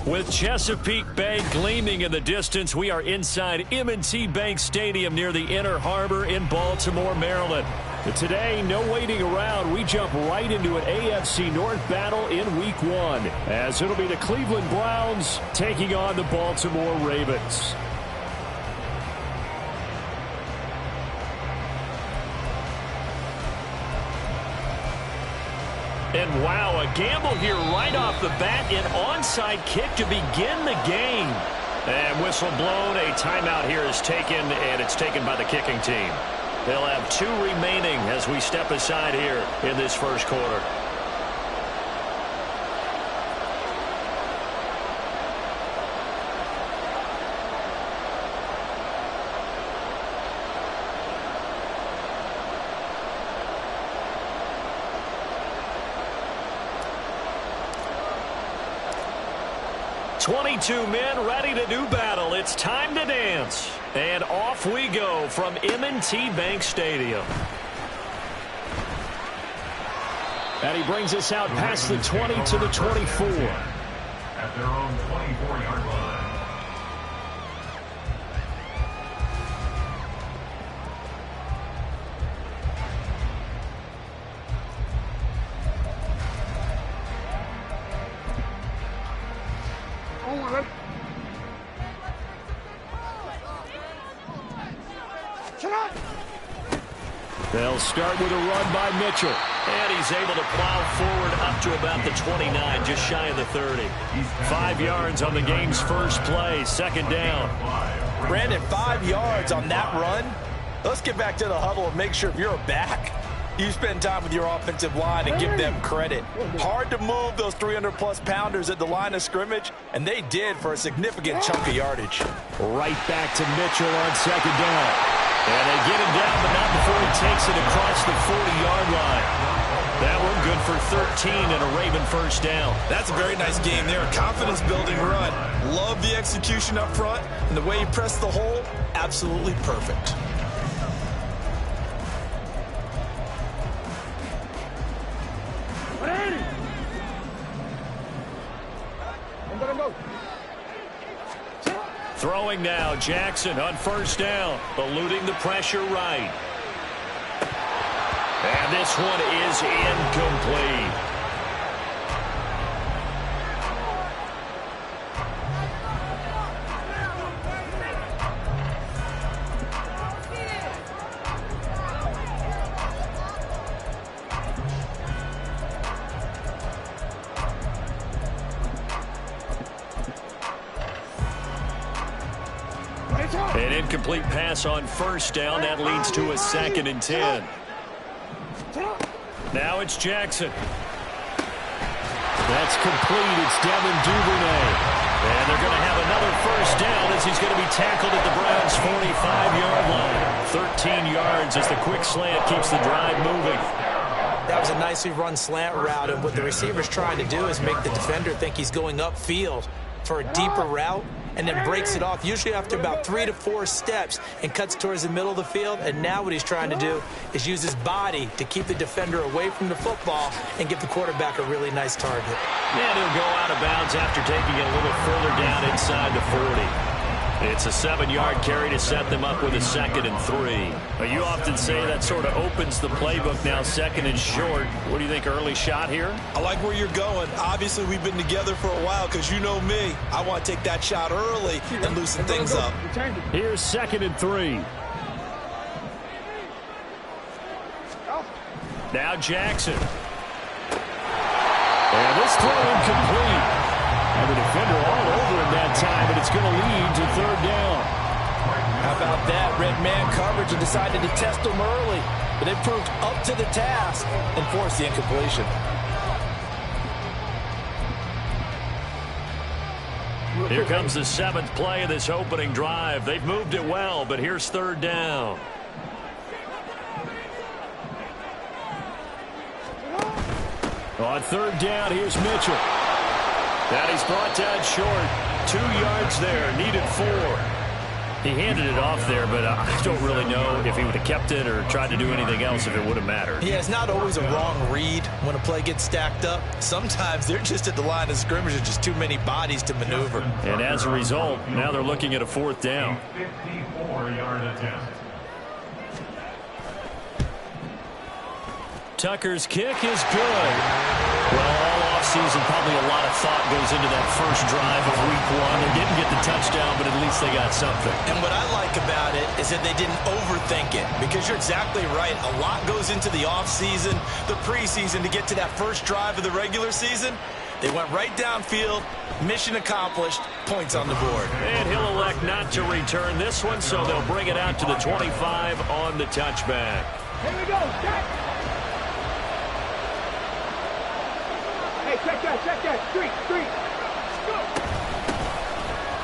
With Chesapeake Bay gleaming in the distance, we are inside M&T Bank Stadium near the Inner Harbor in Baltimore, Maryland. But today, no waiting around. We jump right into an AFC North battle in Week 1, as it'll be the Cleveland Browns taking on the Baltimore Ravens. And wow, a gamble here right off the bat, an onside kick to begin the game. And whistle blown, a timeout here is taken, and it's taken by the kicking team. They'll have 2 remaining as we step aside here in this first quarter. "22 men ready to do battle. It's time to dance." And off we go from M&T Bank Stadium. And he brings us out past the 20 to the 24. At their own 24-yard line. They'll start with a run by Mitchell. And he's able to plow forward up to about the 29, just shy of the 30. 5 yards on the game's first play, second down. Brandon, 5 yards on that run. Let's get back to the huddle and make sure if you're a back, you spend time with your offensive line and give them credit. Hard to move those 300-plus pounders at the line of scrimmage, and they did for a significant chunk of yardage. Right back to Mitchell on second down. And they get him down, but not before he takes it across the 40-yard line. That one good for 13 and a Raven first down. That's a very nice game there. A confidence-building run. Love the execution up front, and the way he pressed the hole, absolutely perfect. Throwing now, Jackson on first down, eluding the pressure right. And this one is incomplete. An incomplete pass on first down. That leads to a 2nd and 10. Now it's Jackson. That's complete. It's Devin Duvernay. And they're going to have another first down as he's going to be tackled at the Browns' 45-yard line. 13 yards as the quick slant keeps the drive moving. That was a nicely run slant route, and what the receiver's trying to do is make the defender think he's going upfield for a deeper route, and then breaks it off, usually after about 3 to 4 steps, and cuts towards the middle of the field. And now what he's trying to do is use his body to keep the defender away from the football and give the quarterback a really nice target. And he'll go out of bounds after taking it a little further down inside the 40. It's a 7-yard carry to set them up with a 2nd and 3. You often say that sort of opens the playbook now, 2nd and short. What do you think, early shot here? I like where you're going. Obviously, we've been together for a while because you know me. I want to take that shot early and loosen things up. Here's 2nd and 3. Now Jackson. And this throw incomplete. And the defender all over him that time, but it's going to lead to 3rd down. How about that? Red man coverage and decided to test him early. But they proved up to the task and forced the incompletion. Here comes the 7th play of this opening drive. They've moved it well, but here's 3rd down. On 3rd down, here's Mitchell. And he's brought down short. 2 yards there, needed 4. He handed it off there, but I don't really know if he would have kept it or tried to do anything else if it would have mattered. Yeah, it's not always a wrong read when a play gets stacked up. Sometimes they're just at the line of scrimmage with just too many bodies to maneuver. And as a result, now they're looking at a 4th down. 54-yard attempt. Tucker's kick is good. Well, all offseason, probably a lot of thought goes into that first drive of week 1. They didn't get the touchdown, but at least they got something. And what I like about it is that they didn't overthink it, because you're exactly right. A lot goes into the offseason, the preseason, to get to that first drive of the regular season. They went right downfield, mission accomplished, points on the board. And he'll elect not to return this one, so they'll bring it out to the 25 on the touchback. Here we go, check. Hey, check that, street. Go.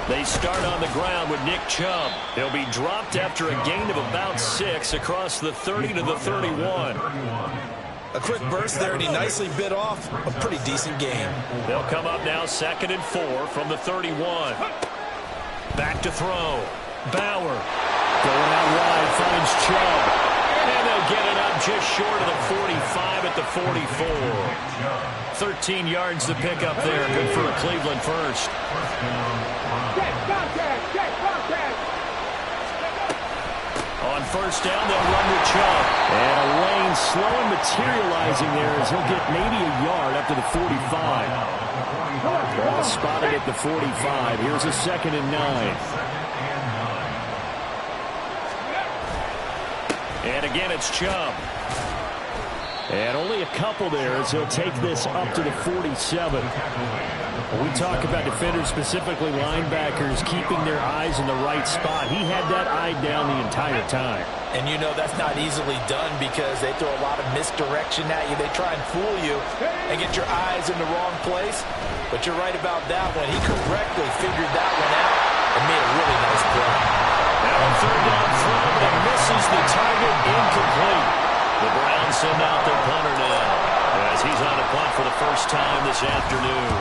They start on the ground with Nick Chubb. He'll be dropped after a gain of about 6 across the 30 to the 31. A quick burst there, and he nicely bit off a pretty decent game. They'll come up now 2nd and 4 from the 31. Back to throw. Bauer going out wide, finds Chubb. And they'll get it up just short of the 45 at the 44. 13 yards to pick up there. Good for a Cleveland first. On first down, they'll run with Chubb. And a lane slow and materializing there as he'll get maybe a yard up to the 45. Ball spotted at the 45. Here's a 2nd and 9. And again, it's Chubb. And only a couple there as he'll take this up to the 47. When we talk about defenders, specifically linebackers, keeping their eyes in the right spot, he had that eye down the entire time. And you know that's not easily done because they throw a lot of misdirection at you. They try and fool you and get your eyes in the wrong place. But you're right about that one. He correctly figured that one out and made a really nice play. Now a 3rd down throw, but it misses the target, incomplete. The Browns send out their punter now as he's on a punt for the first time this afternoon.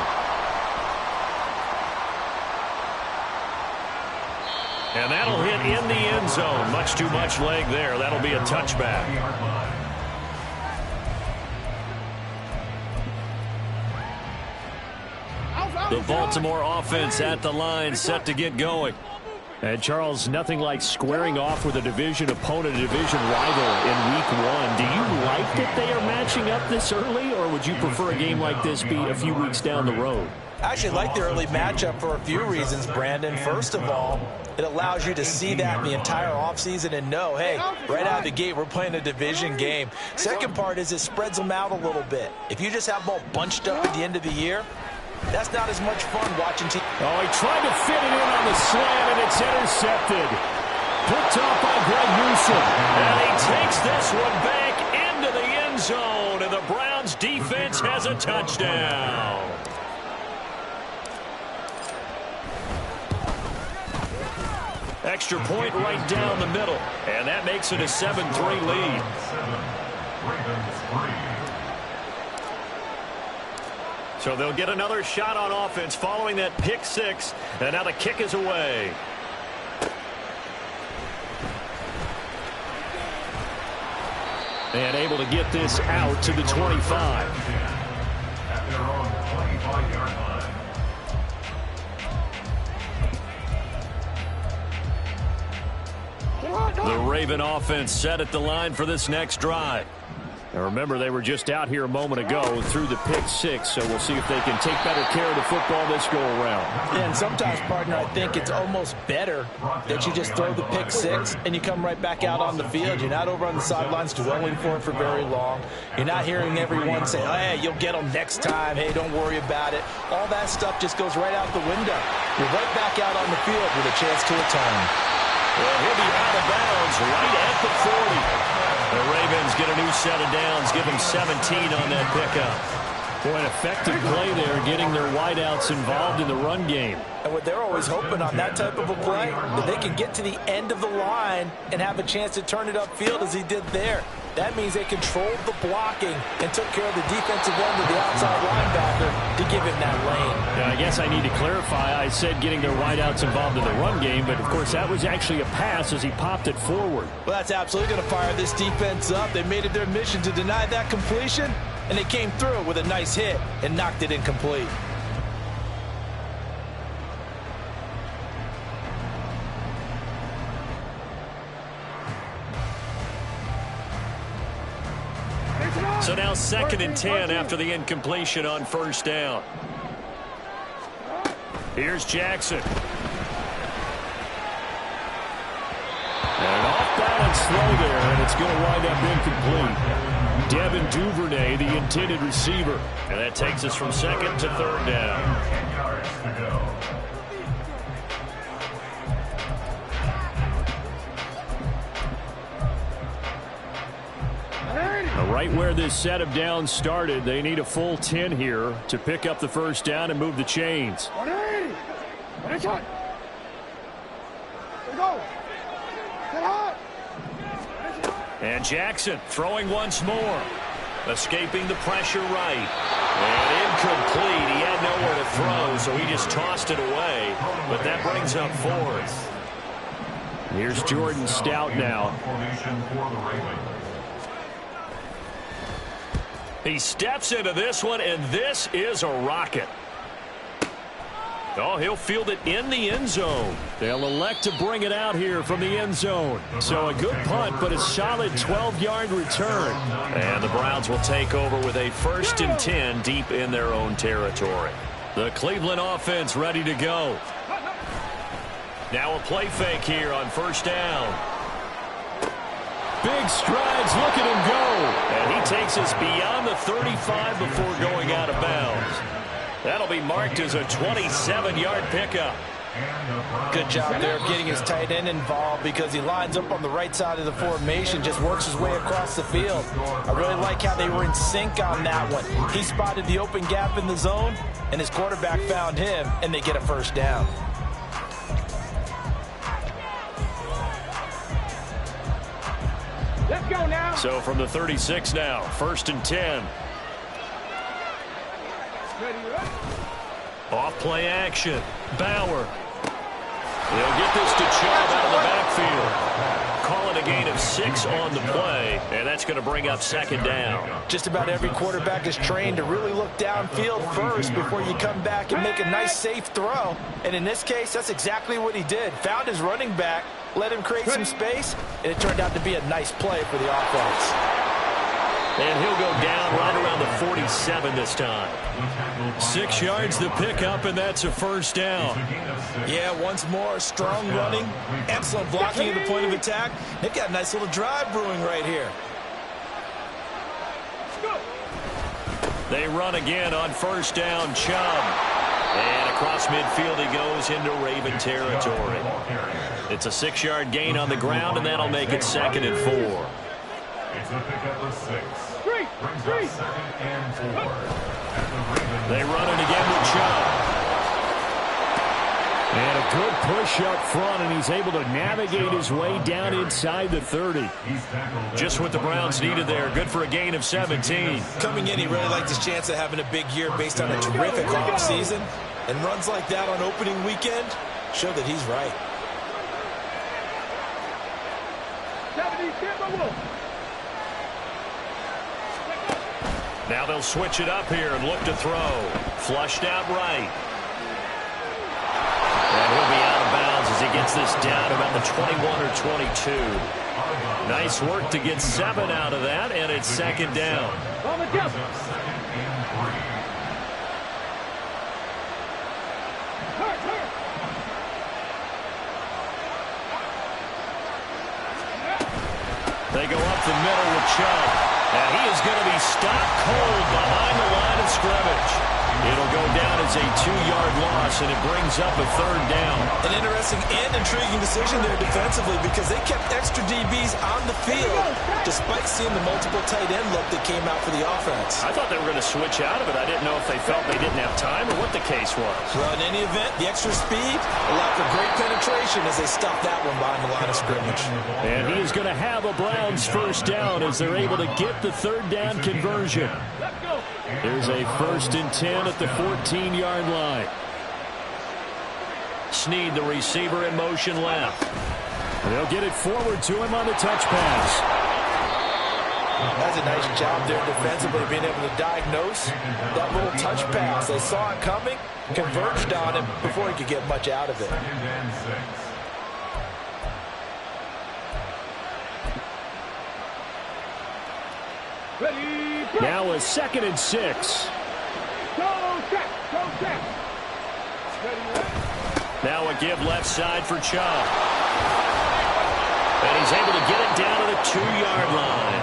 And that'll hit in the end zone. Much too much leg there. That'll be a touchback. The Baltimore offense at the line, set to get going. And, Charles, nothing like squaring off with a division opponent, a division rival in week 1. Do you like that they are matching up this early, or would you prefer a game like this be a few weeks down the road? I actually like the early matchup for a few reasons, Brandon. First of all, it allows you to see that the entire offseason and know, hey, right out of the gate, we're playing a division game. Second part is it spreads them out a little bit. If you just have them all bunched up at the end of the year, that's not as much fun watching teams. Oh, he tried to fit it in on the slant, and it's intercepted. Picked off by Greg Newsome. And he takes this one back into the end zone, and the Browns defense has a touchdown. Extra point right down the middle, and that makes it a 7-3 lead. So they'll get another shot on offense following that pick 6, and now the kick is away. And able to get this out to the 25. At their own 25-yard line. The Raven offense set at the line for this next drive. Now remember, they were just out here a moment ago through the pick 6, so we'll see if they can take better care of the football this go-around. Yeah, and sometimes, partner, I think it's almost better that you just throw the pick 6 and you come right back out on the field. You're not over on the sidelines dwelling for it for very long. You're not hearing everyone say, oh, hey, you'll get them next time. Hey, don't worry about it. All that stuff just goes right out the window. You're right back out on the field with a chance to atone. Well, he'll be out of bounds right at the 40. The Ravens get a new set of downs, give them 17 on that pickup. Boy, an effective play there, getting their wideouts involved in the run game. And what they're always hoping on that type of a play, that they can get to the end of the line and have a chance to turn it upfield as he did there. That means they controlled the blocking and took care of the defensive end of the outside linebacker to give him that lane. Now, I guess I need to clarify. I said getting their wideouts involved in the run game, but, of course, that was actually a pass as he popped it forward. Well, that's absolutely going to fire this defense up. They made it their mission to deny that completion, and they came through with a nice hit and knocked it incomplete. So now 2nd and 10 after the incompletion on first down. Here's Jackson. And off balance slow there, and it's going to wind up incomplete. Devin Duvernay, the intended receiver. And that takes us from 2nd to 3rd down. 10 yards to go. Right where this set of downs started, they need a full 10 here to pick up the first down and move the chains. And Jackson throwing once more. Escaping the pressure right. And incomplete. He had nowhere to throw, so he just tossed it away. But that brings up 4th. Here's Jordan Stout now. Formation for the Ravens. He steps into this one, and this is a rocket. Oh, he'll field it in the end zone. They'll elect to bring it out here from the end zone. So a good punt, but a solid 12-yard return. And the Browns will take over with a 1st and 10 deep in their own territory. The Cleveland offense ready to go. Now a play fake here on first down. Big strides, look at him go. And he takes us beyond the 35 before going out of bounds. That'll be marked as a 27-yard pickup. Good job there of getting his tight end involved because he lines up on the right side of the formation, just works his way across the field. I really like how they were in sync on that one. He spotted the open gap in the zone, and his quarterback found him, and they get a first down. Let's go now. So from the 36 now, 1st and 10. Off play action. Bauer. He'll get this to Chubb out of the backfield. Call it a gain of 6 on the play, and that's going to bring up 2nd down. Just about every quarterback is trained to really look downfield first before you come back and make a nice, safe throw. And in this case, that's exactly what he did. Found his running back, let him create some space, and it turned out to be a nice play for the offense. And he'll go down right around the 47 this time. 6 yards the pickup, and that's a first down. Yeah, once more, strong running, excellent blocking at the point of attack. They've got a nice little drive brewing right here. They run again on first down, Chubb. And across midfield he goes into Raven territory. It's a 6-yard gain on the ground, and that'll make it 2nd and 4. It's a pickup of 6. Brings up 2nd and 4. They run it again with Chubb. And a good push up front, and he's able to navigate his way down inside the 30. Just what the Browns needed there. Good for a gain of 17. Coming in, he really liked his chance of having a big year based on a terrific offseason. And runs like that on opening weekend show that he's right. Now they'll switch it up here and look to throw. Flushed out right. And he'll be out of bounds as he gets this down about the 21 or 22. Nice work to get 7 out of that, and it's 2nd down. They go up the middle with Chubb. And he is going to be stopped cold behind the line of scrimmage. It'll go down as is a 2-yard loss, and it brings up a 3rd down. An interesting and intriguing decision there defensively because they kept extra DBs on the field despite seeing the multiple tight end look that came out for the offense. I thought they were going to switch out of it. I didn't know if they felt they didn't have time or what the case was. Well, in any event, the extra speed allowed for great penetration as they stopped that one behind the line of scrimmage. And he is going to have a Browns 1st down as they're able to get the 3rd down conversion. There's a 1st and 10 at the 14-yard line. Snead, the receiver, in motion left. They'll get it forward to him on the touch pass. That's a nice job there defensively, being able to diagnose that little touch pass. They saw it coming, converged on him before he could get much out of it. Now a 2nd and 6. Now a give left side for Chubb. And he's able to get it down to the 2-yard line.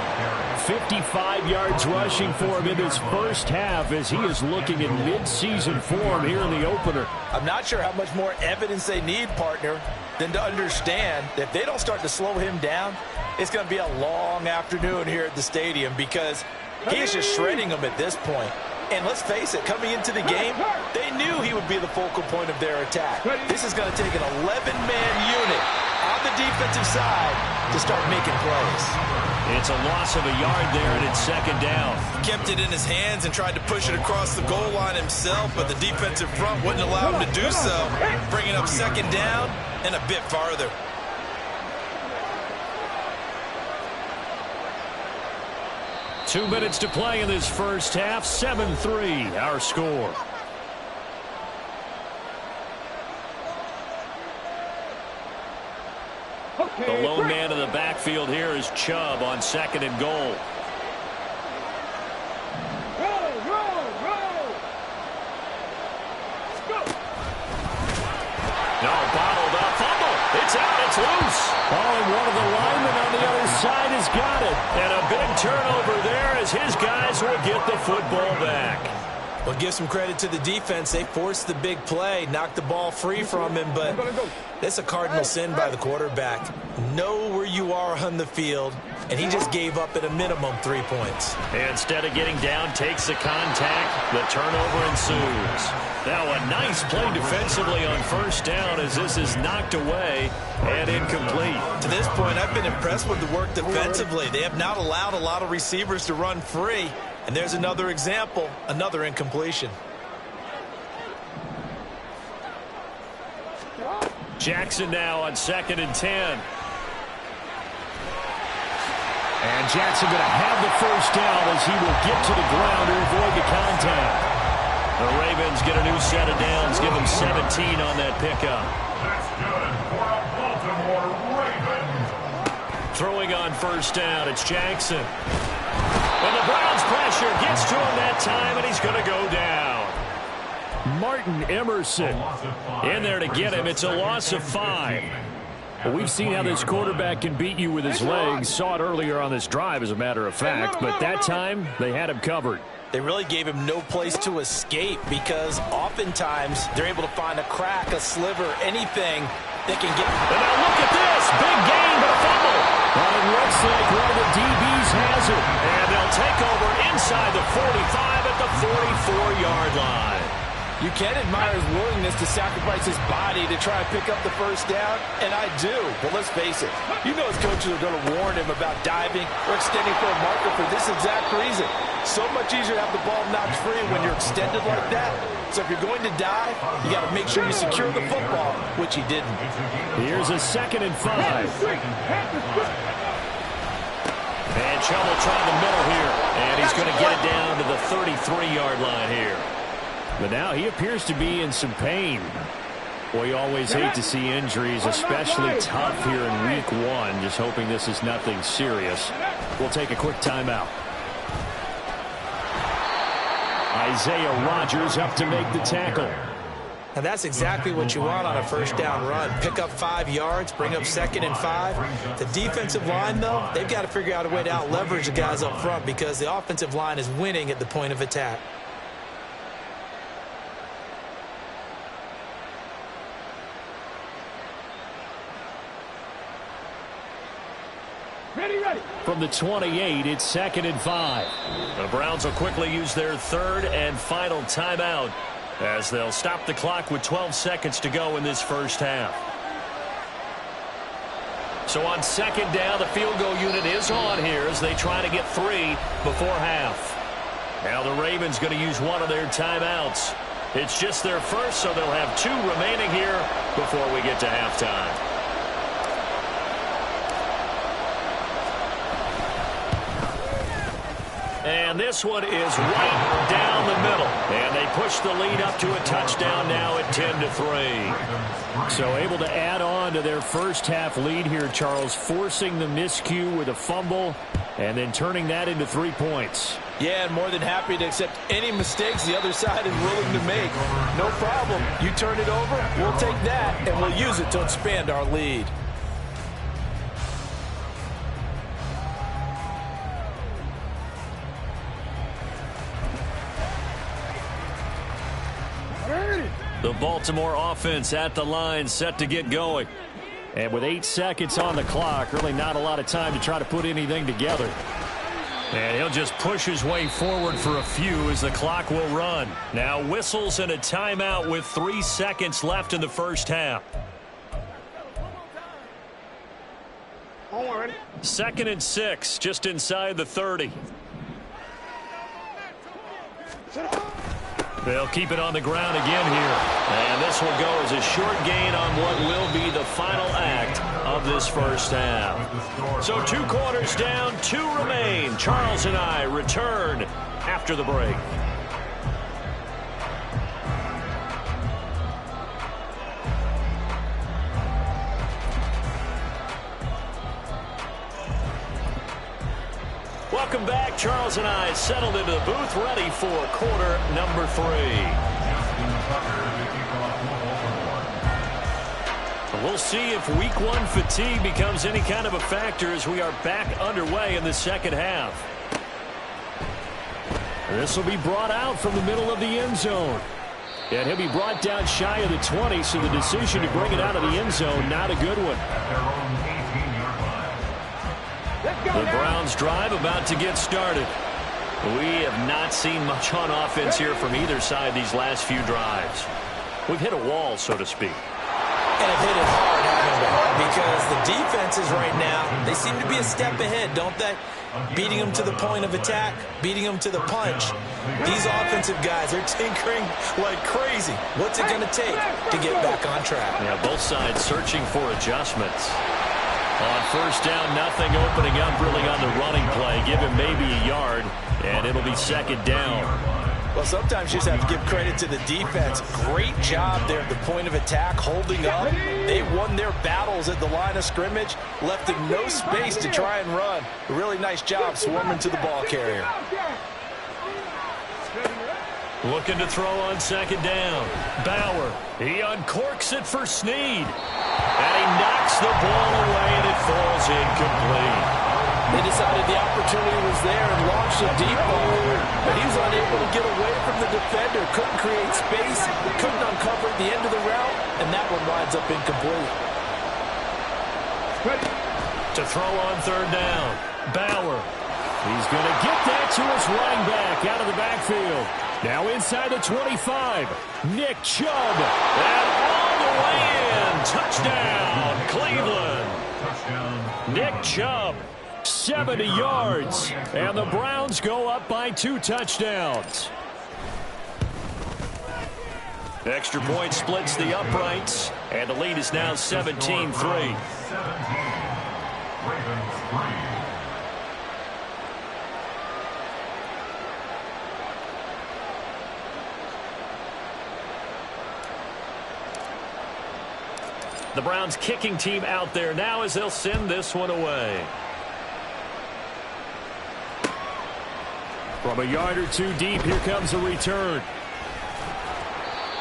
55 yards rushing for him in this 1st half as he is looking in mid-season form here in the opener. I'm not sure how much more evidence they need, partner, than to understand that if they don't start to slow him down, it's going to be a long afternoon here at the stadium because he is just shredding them at this point. And let's face it, coming into the game, they knew he would be the focal point of their attack. This is going to take an 11-man unit on the defensive side to start making plays. It's a loss of a yard there, and it's 2nd down. He kept it in his hands and tried to push it across the goal line himself, but the defensive front wouldn't allow him to do so, bringing up 2nd down and a bit farther. Two minutes to play in this 1st half. 7-3, our score. The lone man in the backfield here is Chubb on 2nd and goal. No, bottled up, fumble. It's out, it's loose. Oh, and one of the linemen on the other side has got it. And a big turnover there as his guys will get the football back. Well, give some credit to the defense. They forced the big play, knocked the ball free from him, but that's a cardinal sin by the quarterback. Know where you are on the field, and he just gave up at a minimum 3 points. Instead of getting down, takes the contact. The turnover ensues. Now a nice play defensively on 1st down as this is knocked away and incomplete. To this point, I've been impressed with the work defensively. They have not allowed a lot of receivers to run free. And there's another example, another incompletion. Jackson now on 2nd and 10. And Jackson going to have the 1st down as he will get to the ground to avoid the contact. The Ravens get a new set of downs, give them 17 on that pickup. That's good for a Baltimore Ravens. Throwing on 1st down, it's Jackson. And the Browns pressure gets to him that time, and he's going to go down. Martin Emerson in there to get him. It's a loss of 5. Well, we've seen how this quarterback can beat you with his legs. Saw it earlier on this drive, as a matter of fact. But that time, they had him covered. They really gave him no place to escape because oftentimes they're able to find a crack, a sliver, anything they can get. And now look at this. Big gain, but a fumble. Well, it looks like one of the DBs has it. And they'll take over inside the 45 at the 44-yard line. You can admire his willingness to sacrifice his body to try and pick up the 1st down, and I do. But let's face it, you know his coaches are going to warn him about diving or extending for a marker for this exact reason. So much easier to have the ball knocked free when you're extended like that. So if you're going to dive, you got to make sure you secure the football, which he didn't. Here's a 2nd and 5. And Chubb will try the middle here. And he's going to get it down to the 33-yard line here. But now he appears to be in some pain. Boy, you always hate to see injuries, especially tough here in week 1. Just hoping this is nothing serious. We'll take a quick timeout. Isaiah Rodgers up to make the tackle. And that's exactly what you want on a 1st down run. Pick up 5 yards, bring up 2nd and 5. The defensive line, though, they've got to figure out a way to out-leverage the guys up front because the offensive line is winning at the point of attack. From the 28, it's 2nd and 5. The Browns will quickly use their third and final timeout as they'll stop the clock with 12 seconds to go in this first half. So on 2nd down, the field goal unit is on here as they try to get 3 before half. Now the Ravens going to use one of their timeouts. It's just their first, so they'll have 2 remaining here before we get to halftime. And this one is right down the middle. And they push the lead up to a touchdown now at 10-3. So able to add on to their first half lead here, Charles, forcing the miscue with a fumble and then turning that into 3 points. Yeah, and more than happy to accept any mistakes the other side is willing to make. No problem. You turn it over, we'll take that, and we'll use it to expand our lead. The Baltimore offense at the line, set to get going. And with 8 seconds on the clock, really not a lot of time to try to put anything together. And he'll just push his way forward for a few as the clock will run. Now whistles and a timeout with 3 seconds left in the first half. 2nd and 6, just inside the 30. They'll keep it on the ground again here. And this will go as a short gain on what will be the final act of this first half. So 2 quarters down, 2 remain. Charles and I return after the break. Welcome back. Charles and I settled into the booth, ready for quarter number 3. We'll see if week 1 fatigue becomes any kind of a factor as we are back underway in the second half. This will be brought out from the middle of the end zone. And he'll be brought down shy of the 20, so the decision to bring it out of the end zone, not a good one. The Browns drive about to get started. We have not seen much on offense here from either side these last few drives. We've hit a wall, so to speak. And have hit it hard, haven't we? Because the defenses right now, they seem to be a step ahead, don't they? Beating them to the point of attack, beating them to the punch. These offensive guys are tinkering like crazy. What's it going to take to get back on track? Yeah, both sides searching for adjustments. On first down, nothing opening up really on the running play. Give him maybe a yard, and it'll be 2nd down. Well, sometimes you just have to give credit to the defense. Great job there at the point of attack, holding up. They won their battles at the line of scrimmage, left them no space to try and run. A really nice job swarming to the ball carrier. Looking to throw on 2nd down. Bauer, he uncorks it for Snead. And he knocks the ball away, and it falls incomplete. They decided the opportunity was there and launched a deep ball, but he was unable to get away from the defender, couldn't create space, couldn't uncover the end of the route, and that one winds up incomplete. To throw on 3rd down, Bauer. He's going to get that to his running back out of the backfield. Now inside the 25, Nick Chubb. And all the way in. Touchdown, Cleveland. Nick Chubb, 70 yards. And the Browns go up by 2 touchdowns. Extra point splits the uprights. And the lead is now 17-3. 17. Ravens 3. The Browns kicking team out there now as they'll send this one away. From a yard or 2 deep, here comes a return.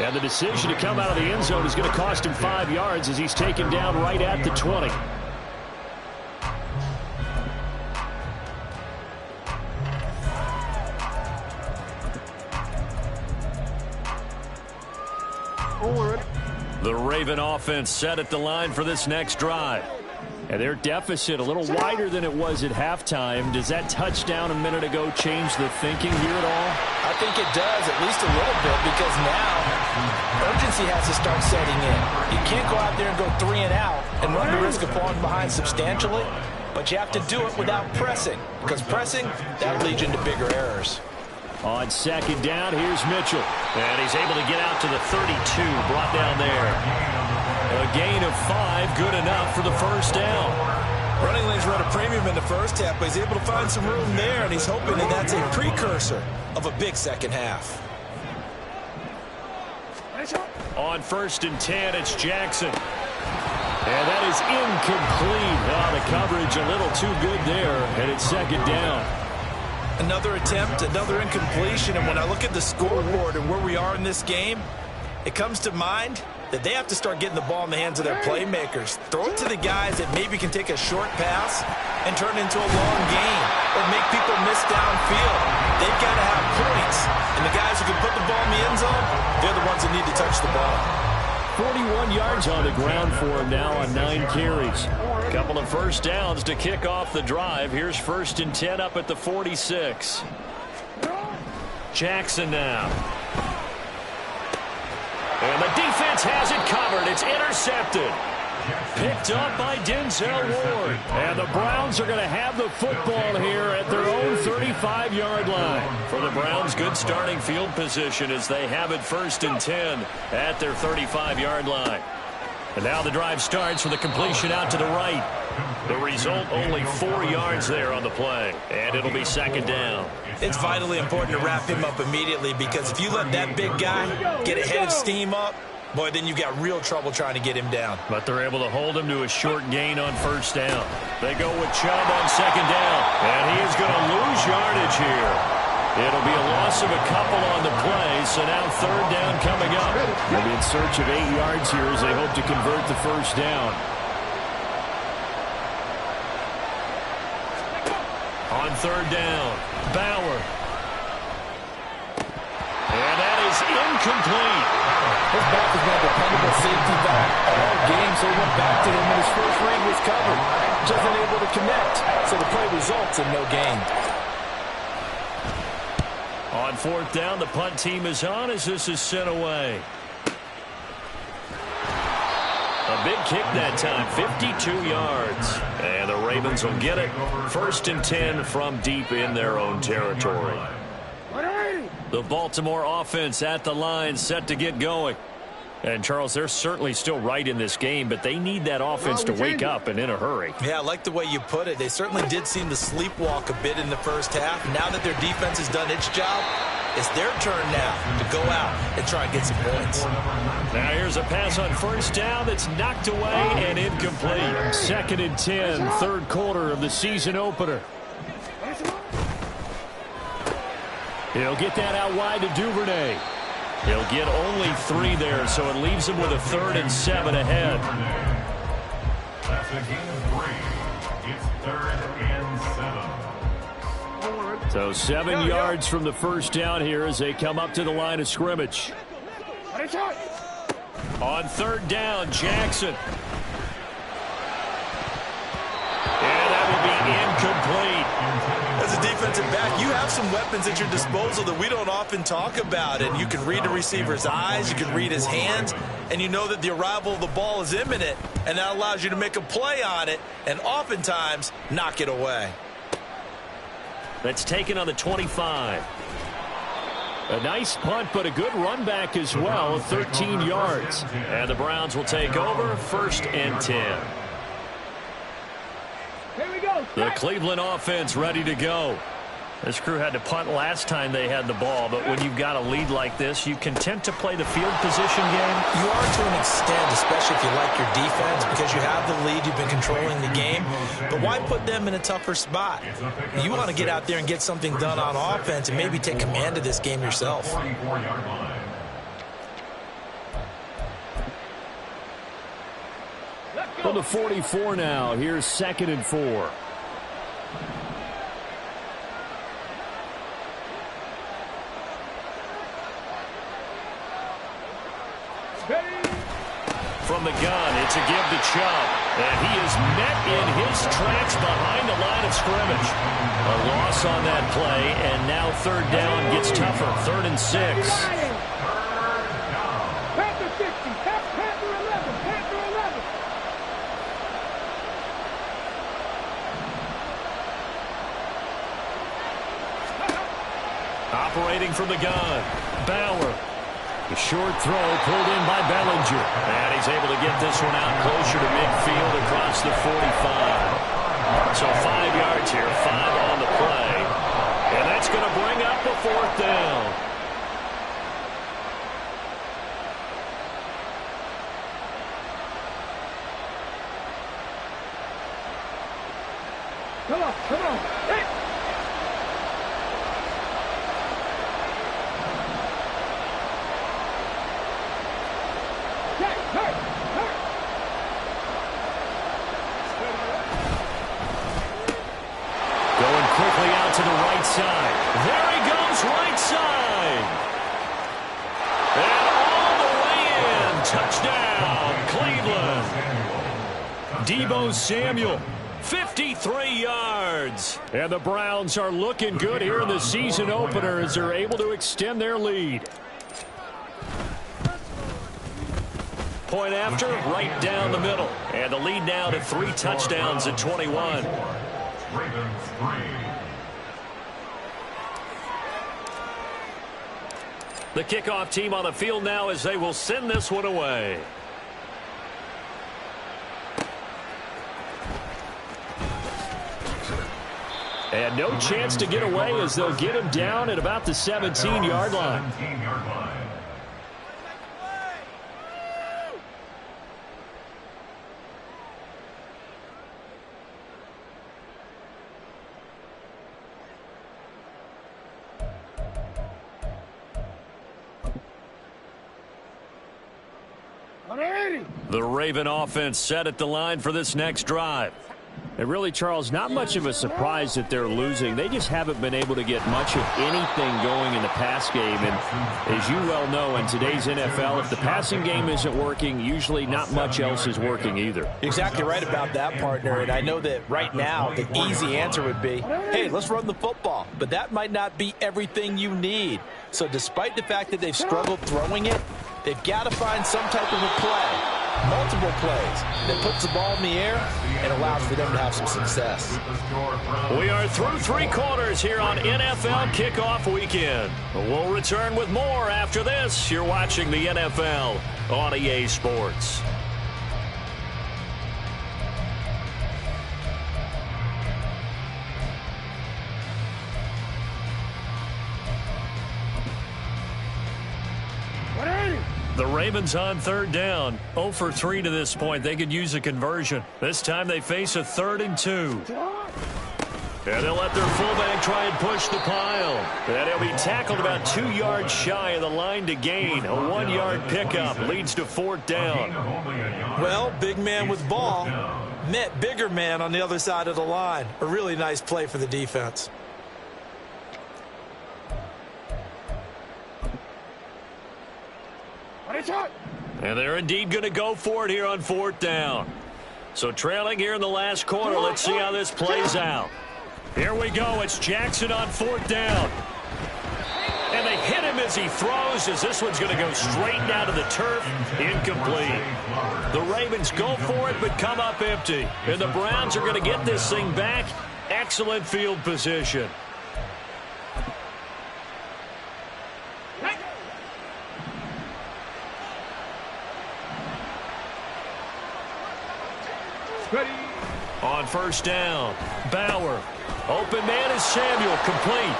And the decision to come out of the end zone is going to cost him 5 yards as he's taken down right at the 20. The Raven offense set at the line for this next drive. And their deficit a little wider than it was at halftime. Does that touchdown a minute ago change the thinking here at all? I think it does, at least a little bit, because now urgency has to start setting in. You can't go out there and go 3 and out and run the risk of falling behind substantially, but you have to do it without pressing, because pressing, that'll lead you into bigger errors. On second down, here's Mitchell. And he's able to get out to the 32, brought down there. A gain of 5, good enough for the first down. Running lanes run a premium in the first half, but he's able to find some room there, and he's hoping that that's a precursor of a big second half. On 1st and 10, it's Jackson. And that is incomplete. Oh, the coverage a little too good there, and it's second down. Another attempt, another incompletion, and when I look at the scoreboard and where we are in this game, it comes to mind that they have to start getting the ball in the hands of their playmakers. Throw it to the guys that maybe can take a short pass and turn it into a long gain or make people miss downfield. They've got to have points, and the guys who can put the ball in the end zone, they're the ones that need to touch the ball. 41 yards on the ground for him now on 9 carries. A couple of first downs to kick off the drive. Here's 1st and 10 up at the 46. Jackson now. And the defense has it covered. It's intercepted. Picked up by Denzel Ward. And the Browns are going to have the football here at their own 35-yard line. For the Browns, good starting field position as they have it 1st and 10 at their 35-yard line. And now the drive starts with a completion out to the right. The result, only 4 yards there on the play. And it'll be second down. It's vitally important to wrap him up immediately, because if you let that big guy get a head of steam up, boy, then you've got real trouble trying to get him down. But they're able to hold him to a short gain on 1st down. They go with Chubb on 2nd down. And he is going to lose yardage here. It'll be a loss of a couple on the play, so now 3rd down coming up. They'll be in search of 8 yards here as they hope to convert the 1st down. On 3rd down, Bauer. And that is incomplete. His back has been a dependable safety back all game, so he went back to him when his first read was covered. Just unable to connect, so the play results in no gain. On 4th down, the punt team is on as this is sent away. A big kick that time, 52 yards. And the Ravens will get it. 1st and 10 from deep in their own territory. The Baltimore offense at the line, set to get going. And, Charles, they're certainly still right in this game, but they need that offense to wake up and in a hurry. Yeah, I like the way you put it. They certainly did seem to sleepwalk a bit in the first half. Now that their defense has done its job, it's their turn now to go out and try and get some points. Now here's a pass on 1st down that's knocked away and incomplete. 2nd and 10, 3rd quarter of the season opener. He'll get that out wide to Duvernay. He'll get only 3 there, so it leaves him with a 3rd and 7 ahead. That's a gain of 3. It's 3rd and 7. So 7 yards from the first down here as they come up to the line of scrimmage. On 3rd down, Jackson. And that will be incomplete. As a defensive back, you have some weapons at your disposal that we don't often talk about. And you can read the receiver's eyes, you can read his hands, and you know that the arrival of the ball is imminent, and that allows you to make a play on it and oftentimes knock it away. That's taken on the 25. A nice punt, but a good run back as well, 13 yards. And the Browns will take over, 1st and 10. Here we go. The Cleveland offense ready to go. This crew had to punt last time they had the ball, but when you've got a lead like this, you content to play the field position game? You are to an extent, especially if you like your defense, because you have the lead, you've been controlling the game. But why put them in a tougher spot? You want to get out there and get something done on offense and maybe take command of this game yourself. 44-yard line. From the 44 now, here's 2nd and 4. from the gun. It's a give to Chubb. And he is met in his tracks behind the line of scrimmage. A loss on that play, and now third down gets tougher. 3rd and 6. Panther 60, Panther 11, Panther 11. Operating from the gun, Bauer. The short throw pulled in by Bellinger. And he's able to get this one out closer to midfield across the 45. So 5 yards here, 5 on the play. And that's going to bring up a 4th down. Come on, come on. Hey. Going quickly out to the right side. There he goes, right side. And all the way in. Touchdown, Cleveland. Deebo Samuel. 53 yards. And the Browns are looking good here in the season opener as they're able to extend their lead. Point after, right down the middle. And the lead now to 3 touchdowns at 21. Ravens 3. The kickoff team on the field now as they will send this one away. And no chance to get away as they'll get him down at about the 17-yard line. 17-yard line. The Raven offense set at the line for this next drive. And really, Charles, not much of a surprise that they're losing. They just haven't been able to get much of anything going in the pass game. And as you well know, in today's NFL, if the passing game isn't working, usually not much else is working either. Exactly right about that, partner. And I know that right now the easy answer would be, hey, let's run the football. But that might not be everything you need. So despite the fact that they've struggled throwing it, they've got to find some type of a play, multiple plays, that puts the ball in the air and allows for them to have some success. We are through 3 quarters here on NFL Kickoff Weekend. We'll return with more after this. You're watching the NFL on EA Sports. The Ravens on third down. 0 for 3 to this point. They could use a conversion. This time they face a 3rd and 2. And they'll let their fullback try and push the pile. And he'll be tackled about 2 yards shy of the line to gain. A 1-yard pickup leads to 4th down. Well, big man with ball met bigger man on the other side of the line. A really nice play for the defense. And they're indeed going to go for it here on 4th down. So trailing here in the last quarter. Let's see how this plays out. Here we go. It's Jackson on 4th down. And they hit him as he throws, as this one's going to go straight down to the turf. Incomplete. The Ravens go for it but come up empty. And the Browns are going to get this thing back. Excellent field position. Ready. On 1st down, Bauer. Open man is Samuel, complete.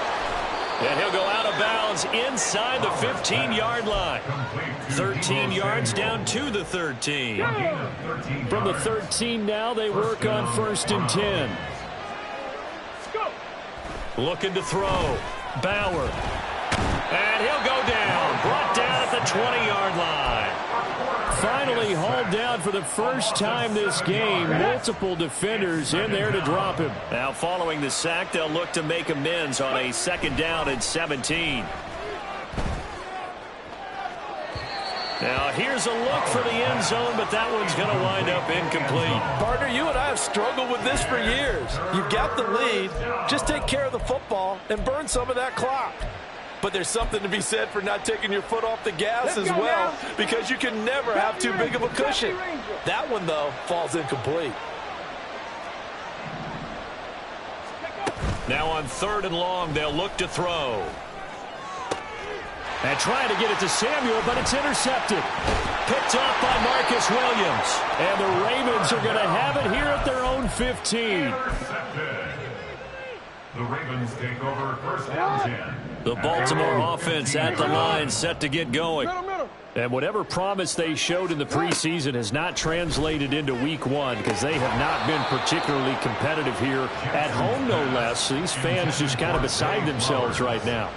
And he'll go out of bounds inside the 15-yard line. 13 yards down to the 13. From the 13 now, they work on 1st and 10. Looking to throw. Bauer. And he'll go down. Brought down at the 20-yard line. Finally hauled down for the first time this game. Multiple defenders in there to drop him. Now following the sack, they'll look to make amends on a 2nd down and 17. Now, here's a look for the end zone, but that one's going to wind up incomplete. Partner, you and I have struggled with this for years. You've got the lead. Just take care of the football and burn some of that clock. But there's something to be said for not taking your foot off the gas as well, because you can never have too big of a cushion. That one, though, falls incomplete. Now on 3rd and long, they'll look to throw. And trying to get it to Samuel, but it's intercepted. Picked off by Marcus Williams. And the Ravens are going to have it here at their own 15. Intercepted. The Ravens take over 1st and 10. The Baltimore offense at the line, set to get going. And whatever promise they showed in the preseason has not translated into week 1 because they have not been particularly competitive here at home, no less. These fans just kind of beside themselves right now.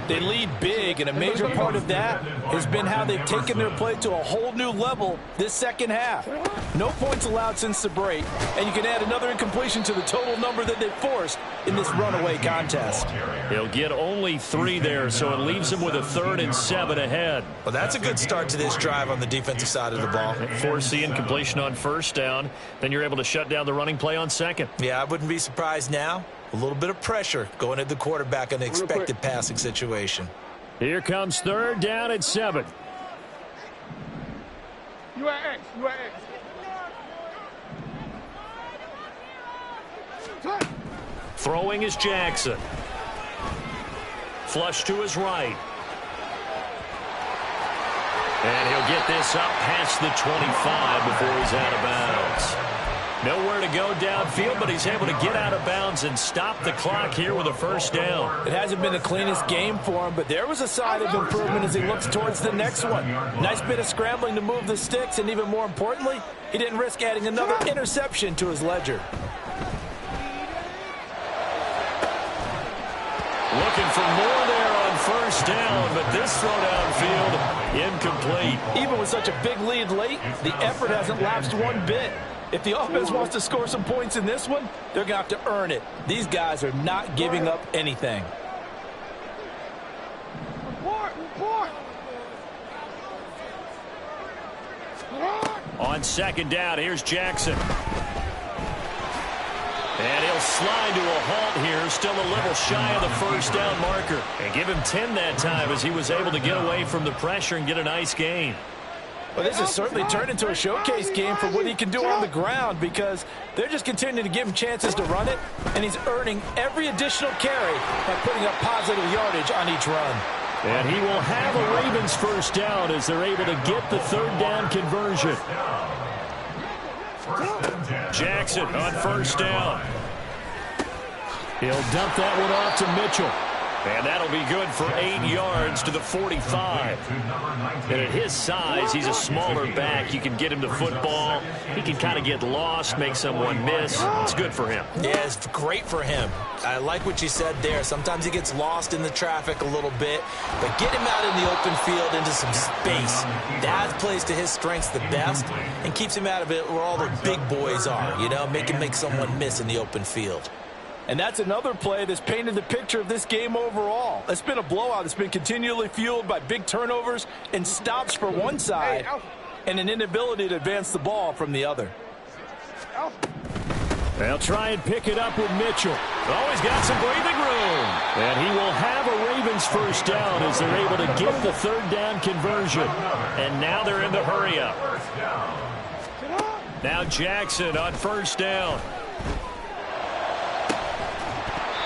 They lead big, and a major part of that has been how they've taken their play to a whole new level this second half. No points allowed since the break, and you can add another incompletion to the total number that they've forced in this runaway contest. He'll get only 3 there, so it leaves him with a 3rd and 7 ahead. Well, that's a good start to this drive on the defensive side of the ball. Force the incompletion on 1st down. Then you're able to shut down the running play on 2nd. Yeah, I wouldn't be surprised now. A little bit of pressure going at the quarterback in an expected passing situation. Here comes 3rd down and 7. You at X. You at X. Throwing is Jackson. Flush to his right. And he'll get this up past the 25 before he's out of bounds. Nowhere to go downfield, but he's able to get out of bounds and stop the clock here with a 1st down. It hasn't been the cleanest game for him, but there was a sign of improvement as he looks towards the next one. Nice bit of scrambling to move the sticks, and even more importantly, he didn't risk adding another interception to his ledger. Looking for more there on 1st down, but this throw downfield incomplete. Even with such a big lead late, the effort hasn't lapsed one bit. If the offense wants to score some points in this one, they're going to have to earn it. These guys are not giving up anything. On 2nd down, here's Jackson. And he'll slide to a halt here, still a little shy of the 1st down marker. And give him 10 that time as he was able to get away from the pressure and get a nice gain. Well, this has certainly turned into a showcase game for what he can do on the ground because they're just continuing to give him chances to run it, and he's earning every additional carry by putting up positive yardage on each run. And he will have a Ravens 1st down as they're able to get the 3rd down conversion. Jackson on 1st down. He'll dump that one off to Mitchell. And that'll be good for 8 yards to the 45. And at his size, he's a smaller back. You can get him the football. He can kind of get lost, make someone miss. It's good for him. Yeah, it's great for him. I like what you said there. Sometimes he gets lost in the traffic a little bit, but get him out in the open field into some space. That plays to his strengths the best and keeps him out of it where all the big boys are, you know, make someone miss in the open field. And that's another play that's painted the picture of this game overall. It's been a blowout. It's been continually fueled by big turnovers and stops for one side and an inability to advance the ball from the other. They'll try and pick it up with Mitchell. Oh, he's got some breathing room. And he will have a Ravens 1st down as they're able to get the 3rd down conversion. And now they're in the hurry-up. Now Jackson on 1st down.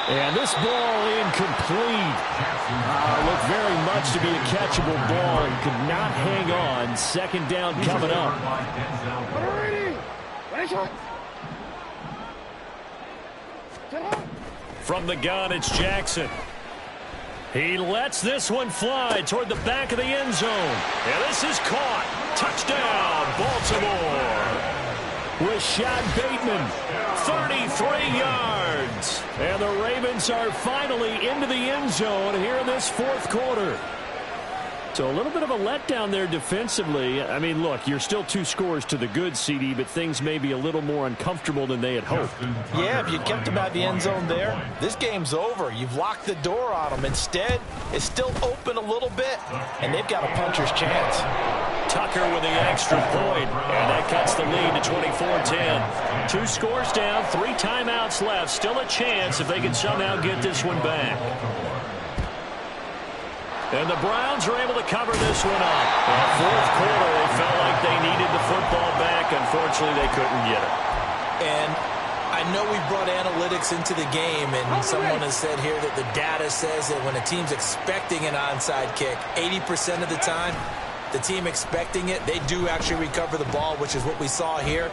And this ball incomplete. Looked very much to be a catchable ball and could not hang on. 2nd down coming up. From the gun, it's Jackson. He lets this one fly toward the back of the end zone. And this is caught. Touchdown, Baltimore. Rashad Bateman, 33 yards. And the Ravens are finally into the end zone here in this 4th quarter. So a little bit of a letdown there defensively. I mean, look, you're still 2 scores to the good, CD, but things may be a little more uncomfortable than they had hoped. Yeah, if you kept them out the end zone there, this game's over. You've locked the door on them. Instead, it's still open a little bit, and they've got a puncher's chance. Tucker with the extra point, and that cuts the lead to 24-10. 2 scores down, 3 timeouts left. Still a chance if they can somehow get this one back. And the Browns are able to cover this one up. In the fourth quarter, they felt like they needed the football back. Unfortunately, they couldn't get it. And I know we brought analytics into the game, and someone has said here that the data says that when a team's expecting an onside kick, 80% of the time, the team expecting it, they do actually recover the ball, which is what we saw here.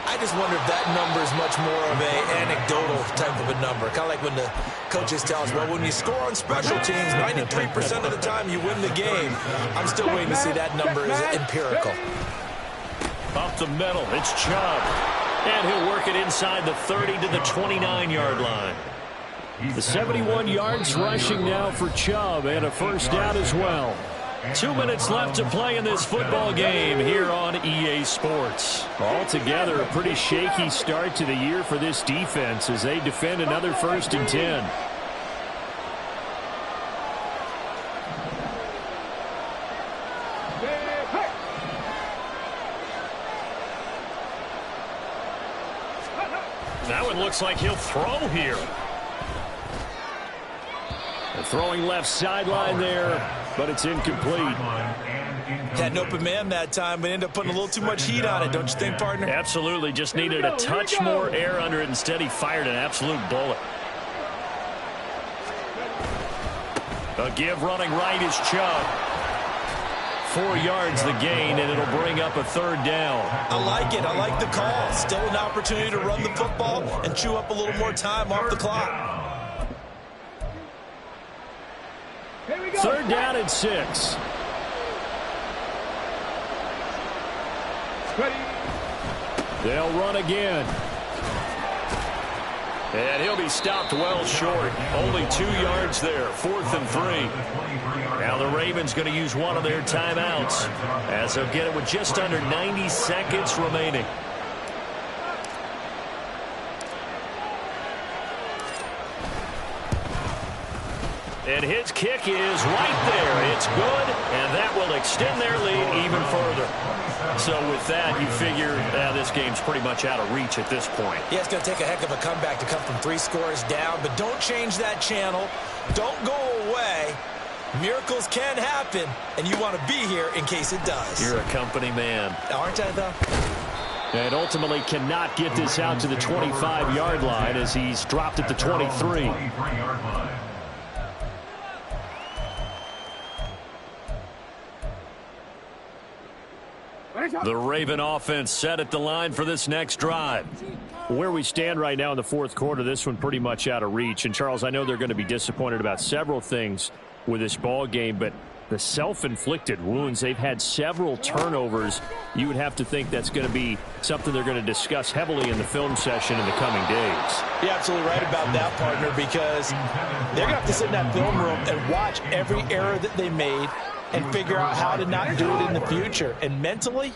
I just wonder if that number is much more of an anecdotal type of a number. Kind of like when the coaches tell us, well, when you score on special teams, 93% of the time you win the game. I'm still waiting to see that number is empirical. Up the middle, it's Chubb. And he'll work it inside the 30 to the 29-yard line. The 71 yards rushing now for Chubb, and a first down as well. 2 minutes left to play in this football game here on EA Sports. Altogether, a pretty shaky start to the year for this defense as they defend another 1st and 10. That one looks like he'll throw here. The throwing left sideline there, but it's incomplete. Had an open man that time, but ended up putting a little too much heat on it, don't you think, partner? Absolutely. Just needed a touch more air under it. Instead, he fired an absolute bullet. A give running right is Chubb. 4 yards the gain, and it'll bring up a 3rd down. I like it. I like the call. Still an opportunity to run the football and chew up a little more time off the clock. 3rd down and 6. They'll run again. And he'll be stopped well short. Only 2 yards there. 4th and 3. Now the Ravens going to use one of their timeouts as they'll get it with just under 90 seconds remaining. And his kick is right there. It's good, and that will extend their lead even further. So with that, you figure this game's pretty much out of reach at this point. Yeah, it's going to take a heck of a comeback to come from 3 scores down, but don't change that channel. Don't go away. Miracles can happen, and you want to be here in case it does. You're a company man. Aren't I, though? And ultimately cannot get this out to the 25-yard line as he's dropped at the 23. The Raven offense set at the line for this next drive. Where we stand right now in the fourth quarter, this one pretty much out of reach. And, Charles, I know they're going to be disappointed about several things with this ball game, but the self-inflicted wounds, they've had several turnovers. You would have to think that's going to be something they're going to discuss heavily in the film session in the coming days. You're absolutely right about that, partner, because they're going to have to sit in that film room and watch every error that they made and figure out how to not do it in the future. And mentally,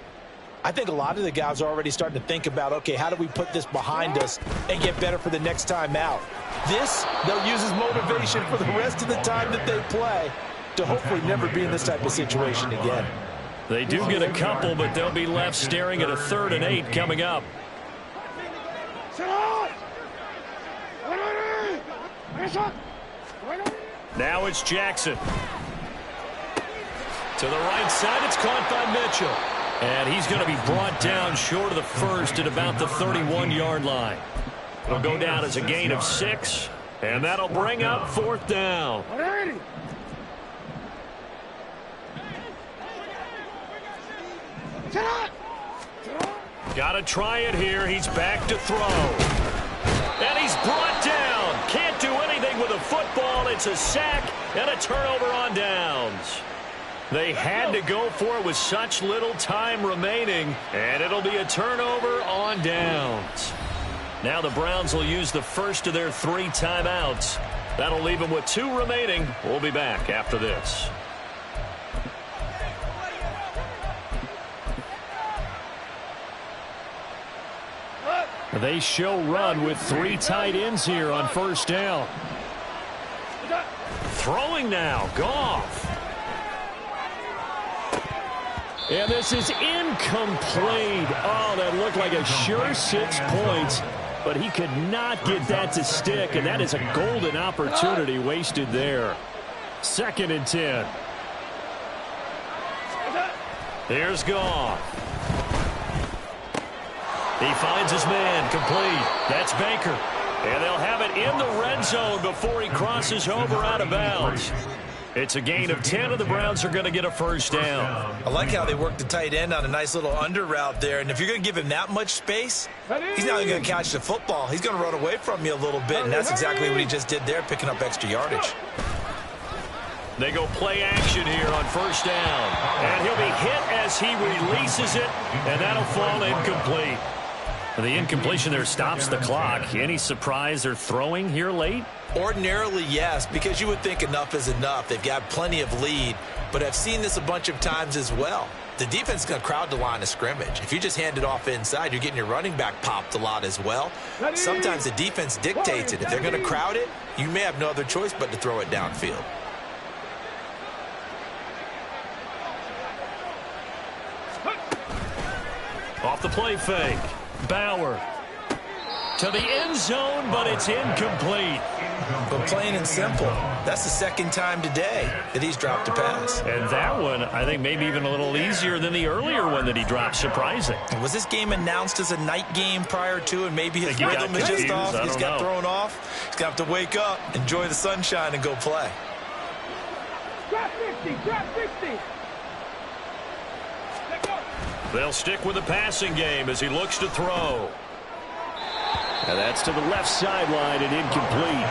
I think a lot of the guys are already starting to think about, okay, how do we put this behind us and get better for the next time out? This, they'll use as motivation for the rest of the time that they play to hopefully never be in this type of situation again. They do get a couple, but they'll be left staring at a 3rd and 8 coming up. Now it's Jackson. To the right side, it's caught by Mitchell. And he's going to be brought down short of the first at about the 31-yard line. It'll go down as a gain of 6, and that'll bring up 4th down. Got to try it here. He's back to throw. And he's brought down. Can't do anything with a football. It's a sack and a turnover on downs. They had to go for it with such little time remaining, and it'll be a turnover on downs. Now the Browns will use the first of their 3 timeouts. That'll leave them with 2 remaining. We'll be back after this. They show run with 3 tight ends here on first down. Throwing now, Goff. And this is incomplete. Oh, that looked like a sure 6 points, but he could not get that to stick, and that is a golden opportunity wasted there. 2nd and 10. Here's Goff. He finds his man, complete. That's Baker. And they'll have it in the red zone before he crosses over out of bounds. It's a gain of 10, and the Browns are going to get a first down. I like how they worked the tight end on a nice little under route there. And if you're going to give him that much space, he's not going to catch the football. He's going to run away from you a little bit, and that's exactly what he just did there, picking up extra yardage. They go play action here on first down. And he'll be hit as he releases it, and that'll fall incomplete. The incompletion there stops the clock. Any surprise they're throwing here late? Ordinarily, yes, because you would think enough is enough. They've got plenty of lead, but I've seen this a bunch of times as well. The defense is going to crowd the line of scrimmage. If you just hand it off inside, you're getting your running back popped a lot as well. Sometimes the defense dictates it. If they're going to crowd it, you may have no other choice but to throw it downfield. Off the play fake. Bauer to the end zone, but it's incomplete. But plain and simple, that's the 2nd time today that he's dropped a pass. And that one, I think, maybe even a little easier than the earlier one that he dropped. Surprising. Was this game announced as a night game prior to, and maybe his rhythm is just off? He's got thrown off. He's going to have to wake up, enjoy the sunshine, and go play. Drop 50, drop 50. They'll stick with the passing game as he looks to throw. And that's to the left sideline and incomplete.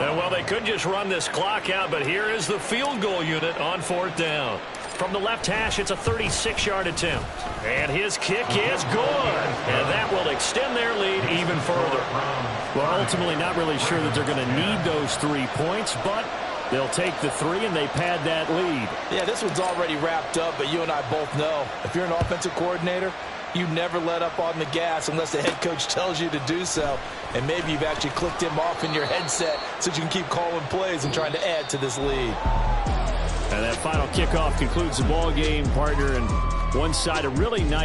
And well, they could just run this clock out, but here is the field goal unit on 4th down. From the left hash, it's a 36-yard attempt. And his kick is good. And that will extend their lead even further. Well, ultimately not really sure that they're going to need those 3 points, but they'll take the 3 and they pad that lead. Yeah, this one's already wrapped up, but you and I both know if you're an offensive coordinator, you never let up on the gas unless the head coach tells you to do so. And maybe you've actually clicked him off in your headset so you can keep calling plays and trying to add to this lead. And that final kickoff concludes the ball game, partner, and one side a really nice